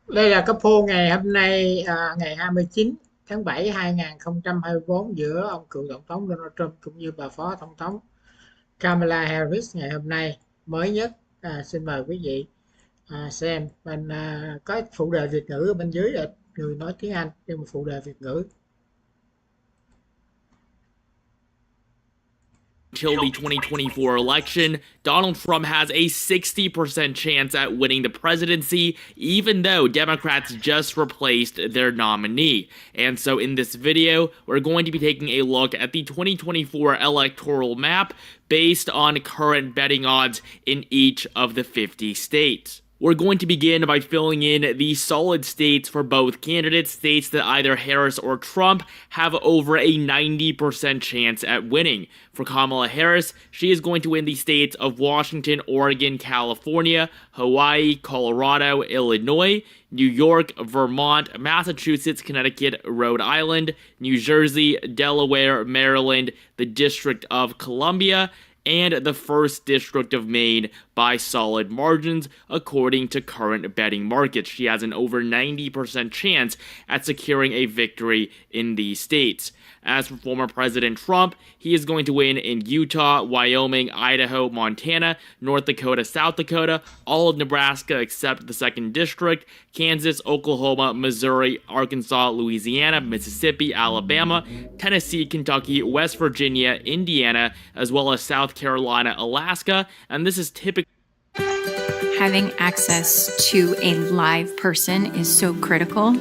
Đây là cái poll ngày hôm nay, ngày 29 tháng 7 2024 giữa ông cựu tổng thống Donald Trump cũng như bà phó tổng thống Kamala Harris ngày hôm nay mới nhất. Xin mời quý vị xem. Mình có phụ đề Việt ngữ ở bên dưới, là người nói tiếng Anh nhưng mà phụ đề Việt ngữ. Until the 2024 election, Donald Trump has a 60% chance at winning the presidency, even though Democrats just replaced their nominee. And so in this video, we're going to be taking a look at the 2024 electoral map based on current betting odds in each of the 50 states. We're going to begin by filling in the solid states for both candidates, states that either Harris or Trump have over a 90% chance at winning. For Kamala Harris, she is going to win the states of Washington, Oregon, California, Hawaii, Colorado, Illinois, New York, Vermont, Massachusetts, Connecticut, Rhode Island, New Jersey, Delaware, Maryland, the District of Columbia, and the 1st District of Maine by solid margins, according to current betting markets. She has an over 90% chance at securing a victory in these states. As for former President Trump, he is going to win in Utah, Wyoming, Idaho, Montana, North Dakota, South Dakota, all of Nebraska except the 2nd District, Kansas, Oklahoma, Missouri, Arkansas, Louisiana, Mississippi, Alabama, Tennessee, Kentucky, West Virginia, Indiana, as well as South Carolina, Alaska, and this is typically having access to a live person is so critical.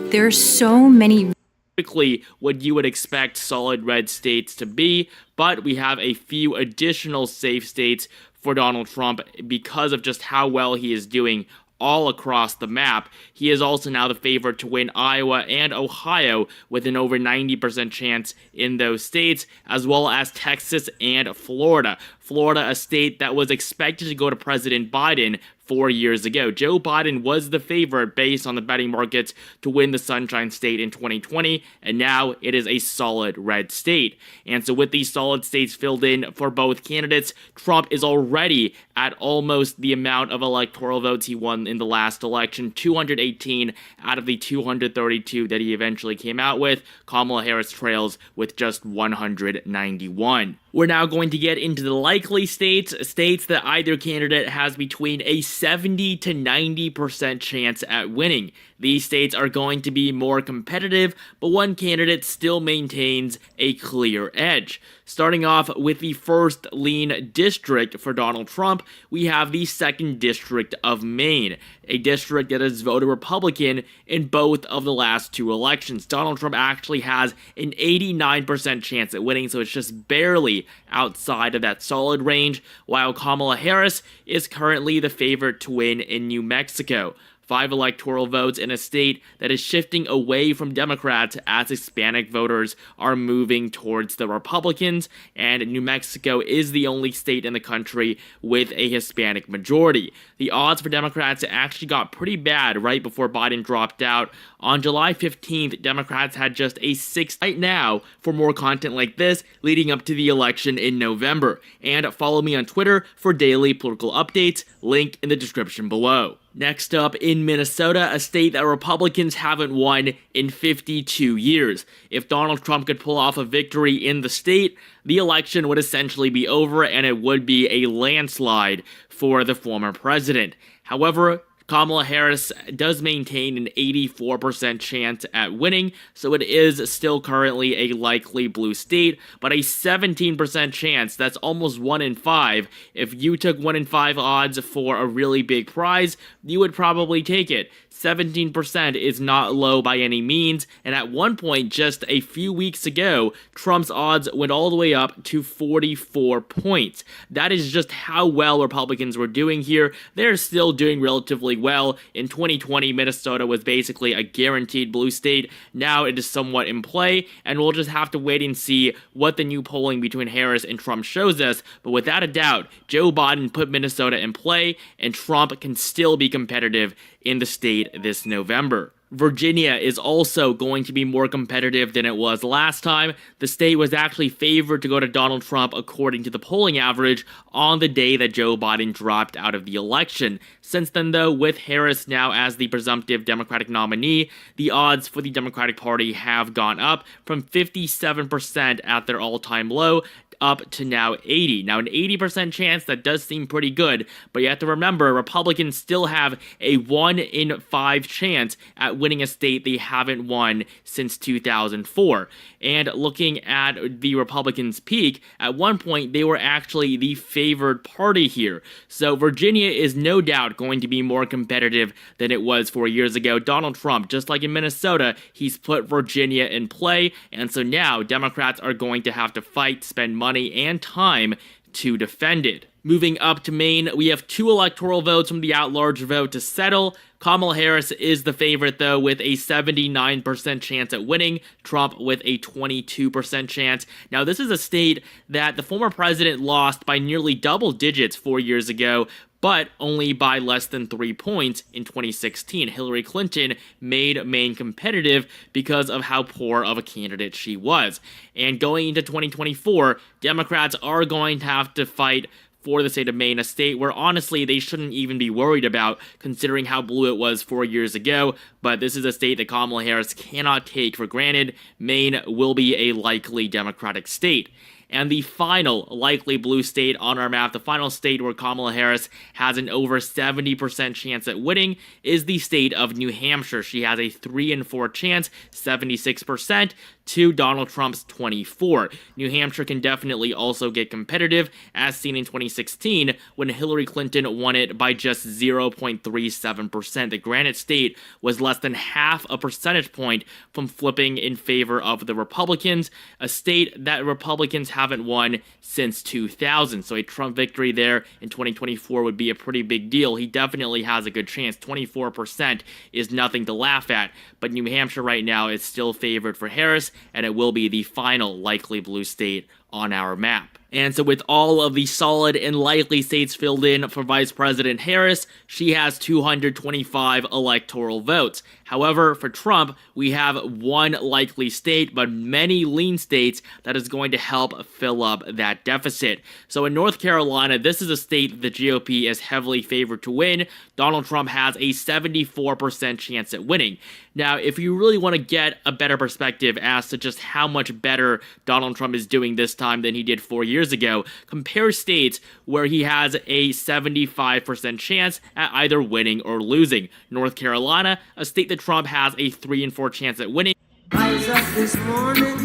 There are so many typically what you would expect solid red states to be, but we have a few additional safe states for Donald Trump because of just how well he is doing all across the map. He is also now the favorite to win Iowa and Ohio with an over 90% chance in those states, as well as Texas and Florida. Florida, a state that was expected to go to President Biden 4 years ago. Joe Biden was the favorite based on the betting markets to win the Sunshine State in 2020, and now it is a solid red state. And so with these solid states filled in for both candidates, Trump is already at almost the amount of electoral votes he won in the last election, 218 out of the 232 that he eventually came out with. Kamala Harris trails with just 191. We're now going to get into the likely states, states that either candidate has between a 70 to 90% chance at winning. These states are going to be more competitive, but one candidate still maintains a clear edge. Starting off with the first lean district for Donald Trump, we have the 2nd District of Maine, a district that has voted Republican in both of the last 2 elections. Donald Trump actually has an 89% chance at winning, so it's just barely outside of that solid range, while Kamala Harris is currently the favorite to win in New Mexico. 5 electoral votes in a state that is shifting away from Democrats as Hispanic voters are moving towards the Republicans, and New Mexico is the only state in the country with a Hispanic majority. The odds for Democrats actually got pretty bad right before Biden dropped out. On July 15th, Democrats had just a 6 right now for more content like this leading up to the election in November. And follow me on Twitter for daily political updates, link in the description below. Next up, in Minnesota, a state that Republicans haven't won in 52 years. If Donald Trump could pull off a victory in the state, the election would essentially be over and it would be a landslide for the former president. However, Kamala Harris does maintain an 84% chance at winning, so it is still currently a likely blue state, but a 17% chance, that's almost 1 in 5. If you took 1 in 5 odds for a really big prize, you would probably take it. 17% is not low by any means, and at one point just a few weeks ago, Trump's odds went all the way up to 44 points. That is just how well Republicans were doing here. They're still doing relatively well. In 2020, Minnesota was basically a guaranteed blue state. Now it is somewhat in play, and we'll just have to wait and see what the new polling between Harris and Trump shows us, but without a doubt, Joe Biden put Minnesota in play, and Trump can still be competitive in the state this November. Virginia is also going to be more competitive than it was last time. The state was actually favored to go to Donald Trump according to the polling average on the day that Joe Biden dropped out of the election. Since then, though, with Harris now as the presumptive Democratic nominee, the odds for the Democratic Party have gone up from 57% at their all-time low up to now 80. Now, an 80% chance, that does seem pretty good, but you have to remember, Republicans still have a 1 in 5 chance at winning a state they haven't won since 2004. And looking at the Republicans' peak, at one point, they were actually the favored party here. So Virginia is no doubt going to be more competitive than it was 4 years ago. Donald Trump, just like in Minnesota, he's put Virginia in play, and so now Democrats are going to have to fight, spend money and time to defend it. Moving up to Maine, we have 2 electoral votes from the at-large vote to settle. Kamala Harris is the favorite, though, with a 79% chance at winning, Trump with a 22% chance. Now, this is a state that the former president lost by nearly double digits 4 years ago, but only by less than 3 points in 2016. Hillary Clinton made Maine competitive because of how poor of a candidate she was. And going into 2024, Democrats are going to have to fight for the state of Maine, a state where honestly they shouldn't even be worried about considering how blue it was 4 years ago, but this is a state that Kamala Harris cannot take for granted. Maine will be a likely Democratic state. And the final likely blue state on our map, the final state where Kamala Harris has an over 70% chance at winning, is the state of New Hampshire. She has a 3 in 4 chance, 76%, to Donald Trump's 24. New Hampshire can definitely also get competitive, as seen in 2016 when Hillary Clinton won it by just 0.37%. The Granite State was less than half a percentage point from flipping in favor of the Republicans, a state that Republicans haven't won since 2000. So a Trump victory there in 2024 would be a pretty big deal. He definitely has a good chance. 24% is nothing to laugh at, but New Hampshire right now is still favored for Harris, and it will be the final likely blue state on our map. And so with all of the solid and likely states filled in for Vice President Harris, she has 225 electoral votes. However, for Trump, we have 1 likely state, but many lean states that is going to help fill up that deficit. So in North Carolina, this is a state the GOP is heavily favored to win. Donald Trump has a 74% chance at winning. Now, if you really want to get a better perspective as to just how much better Donald Trump is doing this time than he did 4 years ago, compare states where he has a 75% chance at either winning or losing. North Carolina, a state that Trump has a 3 in 4 chance at winning. Rise up this morning,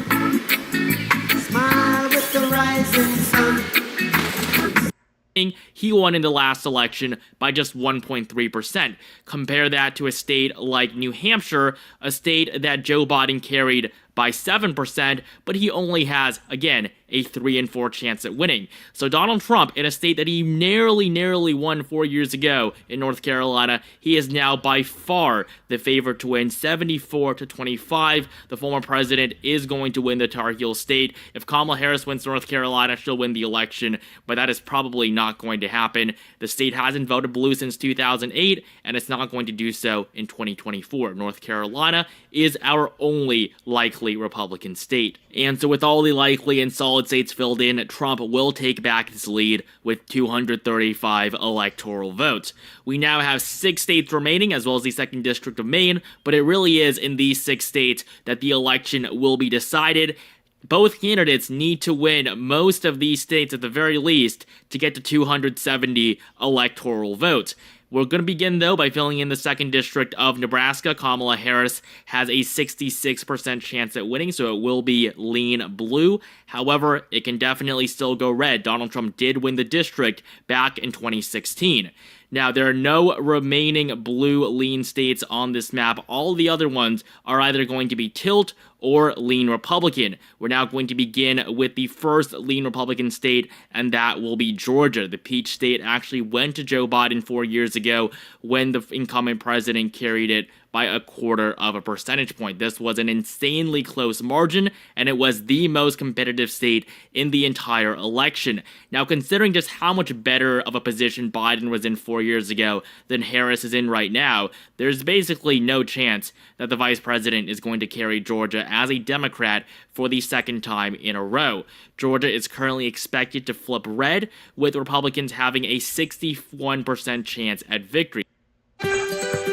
smile with the rising sun. He won in the last election by just 1.3%. Compare that to a state like New Hampshire, a state that Joe Biden carried by 7%, but he only has, again, a 3 in 4 chance at winning. So Donald Trump, in a state that he narrowly won 4 years ago in North Carolina, he is now by far the favorite to win, 74-25. The former president is going to win the Tar Heel state. If Kamala Harris wins North Carolina, she'll win the election, but that is probably not going to happen. The state hasn't voted blue since 2008, and it's not going to do so in 2024. North Carolina is our only likely Republican state. And so with all the likely and solid states filled in, Trump will take back his lead with 235 electoral votes. We now have 6 states remaining, as well as the 2nd District of Maine, but it really is in these 6 states that the election will be decided. Both candidates need to win most of these states at the very least to get to 270 electoral votes. We're going to begin, though, by filling in the 2nd District of Nebraska. Kamala Harris has a 66% chance at winning, so it will be lean blue. However, it can definitely still go red. Donald Trump did win the district back in 2016. Now, there are no remaining blue lean states on this map. All the other ones are either going to be tilt or lean Republican. We're now going to begin with the first lean Republican state, and that will be Georgia. The peach state actually went to Joe Biden 4 years ago when the incumbent president carried it by 0.25 percentage point. This was an insanely close margin, and it was the most competitive state in the entire election. Now, considering just how much better of a position Biden was in 4 years ago than Harris is in right now, there's basically no chance that the vice president is going to carry Georgia as a Democrat for the second time in a row. Georgia is currently expected to flip red, with Republicans having a 61% chance at victory.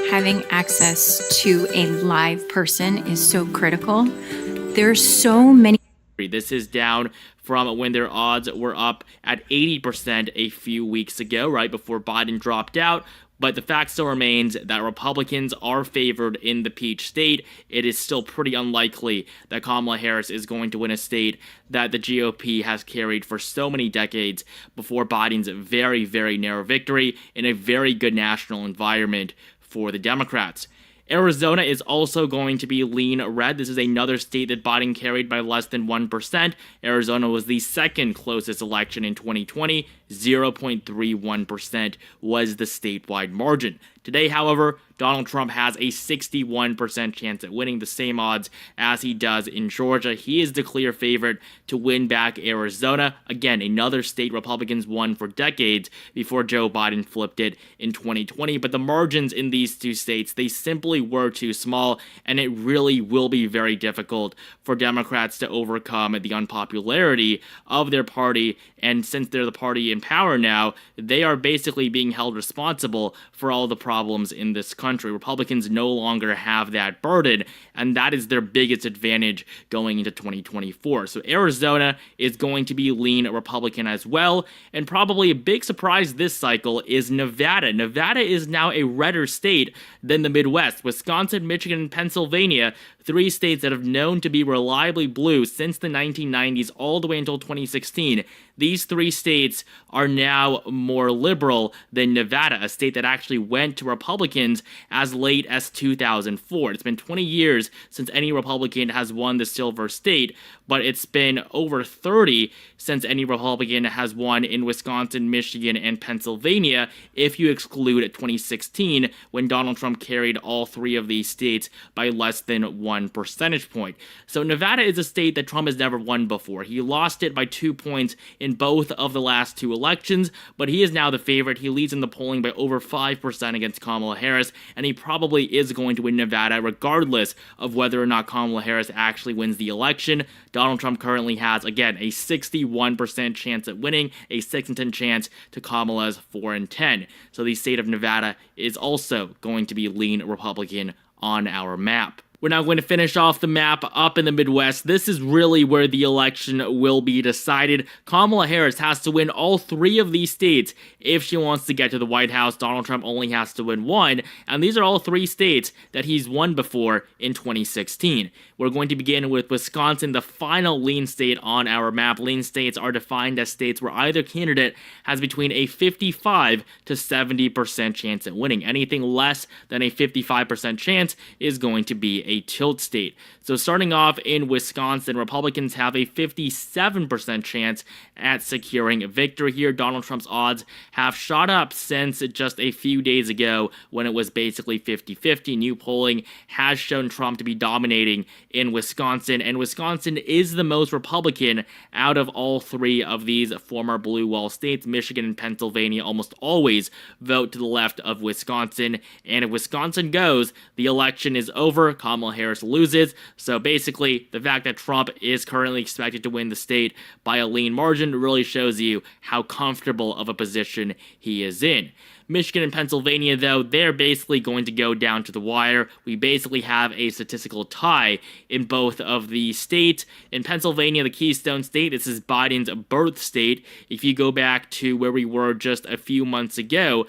Having access to a live person is so critical. There's so many. This is down from when their odds were up at 80% a few weeks ago, right before Biden dropped out. But the fact still remains that Republicans are favored in the peach state. It is still pretty unlikely that Kamala Harris is going to win a state that the GOP has carried for so many decades before Biden's very, very narrow victory in a very good national environment for the Democrats. Arizona is also going to be lean red. This is another state that Biden carried by less than 1%. Arizona was the second closest election in 2020. 0.31% was the statewide margin. Today, however, Donald Trump has a 61% chance at winning, the same odds as he does in Georgia. He is the clear favorite to win back Arizona. Again, another state Republicans won for decades before Joe Biden flipped it in 2020. But the margins in these two states, they simply were too small, and it really will be very difficult for Democrats to overcome the unpopularity of their party. And since they're the party in power now, they are basically being held responsible for all the problems in this country. Republicans no longer have that burden, and that is their biggest advantage going into 2024. So Arizona is going to be lean Republican as well, and probably a big surprise this cycle is Nevada. Nevada is now a redder state than the Midwest. Wisconsin, Michigan, and Pennsylvania, three states that have known to be reliably blue since the 1990s all the way until 2016. These three states are now more liberal than Nevada, a state that actually went to Republicans as late as 2004. It's been 20 years since any Republican has won the silver state, but it's been over 30 since any Republican has won in Wisconsin, Michigan, and Pennsylvania, if you exclude 2016, when Donald Trump carried all three of these states by less than 1 percentage point. So Nevada is a state that Trump has never won before. He lost it by 2 points in both of the last two elections, but he is now the favorite. He leads in the polling by over 5% against Kamala Harris, and he probably is going to win Nevada regardless of whether or not Kamala Harris actually wins the election. Donald Trump currently has, again, a 61% chance at winning, a 6 in 10 chance to Kamala's 4 in 10. So the state of Nevada is also going to be lean Republican on our map. We're now going to finish off the map up in the Midwest. This is really where the election will be decided. Kamala Harris has to win all three of these states if she wants to get to the White House. Donald Trump only has to win one, and these are all three states that he's won before in 2016. We're going to begin with Wisconsin, the final lean state on our map. Lean states are defined as states where either candidate has between a 55 to 70% chance at winning. Anything less than a 55% chance is going to be a tilt state. So starting off in Wisconsin, Republicans have a 57% chance at securing a victory here. Donald Trump's odds have shot up since just a few days ago when it was basically 50-50. New polling has shown Trump to be dominating in Wisconsin, and Wisconsin is the most Republican out of all three of these former blue wall states. Michigan and Pennsylvania almost always vote to the left of Wisconsin, and if Wisconsin goes, the election is over. Kamala Harris loses. So basically, the fact that Trump is currently expected to win the state by a lean margin really shows you how comfortable of a position he is in. Michigan and Pennsylvania, though, they're basically going to go down to the wire. We basically have a statistical tie in both of the states. In Pennsylvania, the Keystone State, this is Biden's birth state. If you go back to where we were just a few months ago,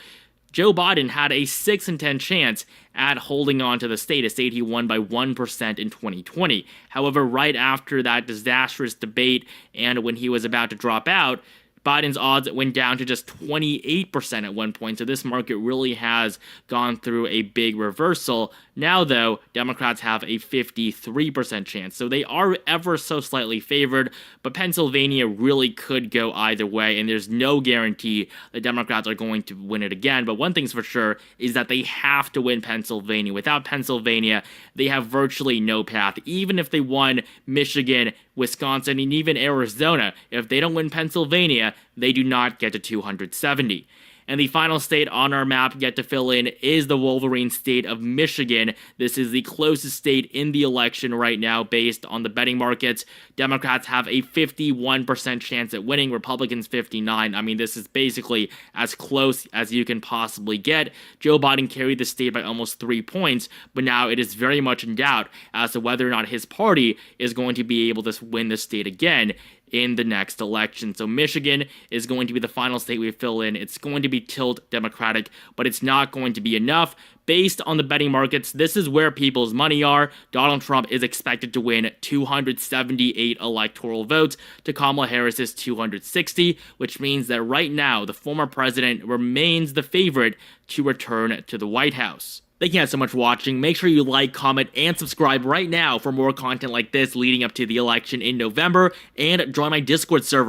Joe Biden had a 6 in 10 chance at holding on to the state, a state he won by 1% in 2020. However, right after that disastrous debate and when he was about to drop out, Biden's odds went down to just 28% at one point, so this market really has gone through a big reversal. Now, though, Democrats have a 53% chance, so they are ever so slightly favored, but Pennsylvania really could go either way, and there's no guarantee the Democrats are going to win it again. But one thing's for sure is that they have to win Pennsylvania. Without Pennsylvania, they have virtually no path. Even if they won Michigan, Wisconsin, and even Arizona, if they don't win Pennsylvania, they do not get to 270. And the final state on our map yet to fill in is the Wolverine state of Michigan. This is the closest state in the election right now based on the betting markets. Democrats have a 51% chance at winning, Republicans 59%. I mean, this is basically as close as you can possibly get. Joe Biden carried the state by almost 3 points, but now it is very much in doubt as to whether or not his party is going to be able to win the state again in the next election. So Michigan is going to be the final state we fill in. It's going to be tilt Democratic, but it's not going to be enough. Based on the betting markets, this is where people's money are. Donald Trump is expected to win 278 electoral votes to Kamala Harris's 260, which means that right now the former president remains the favorite to return to the White House. Thank you guys so much for watching. Make sure you like, comment, and subscribe right now for more content like this leading up to the election in November, and join my Discord server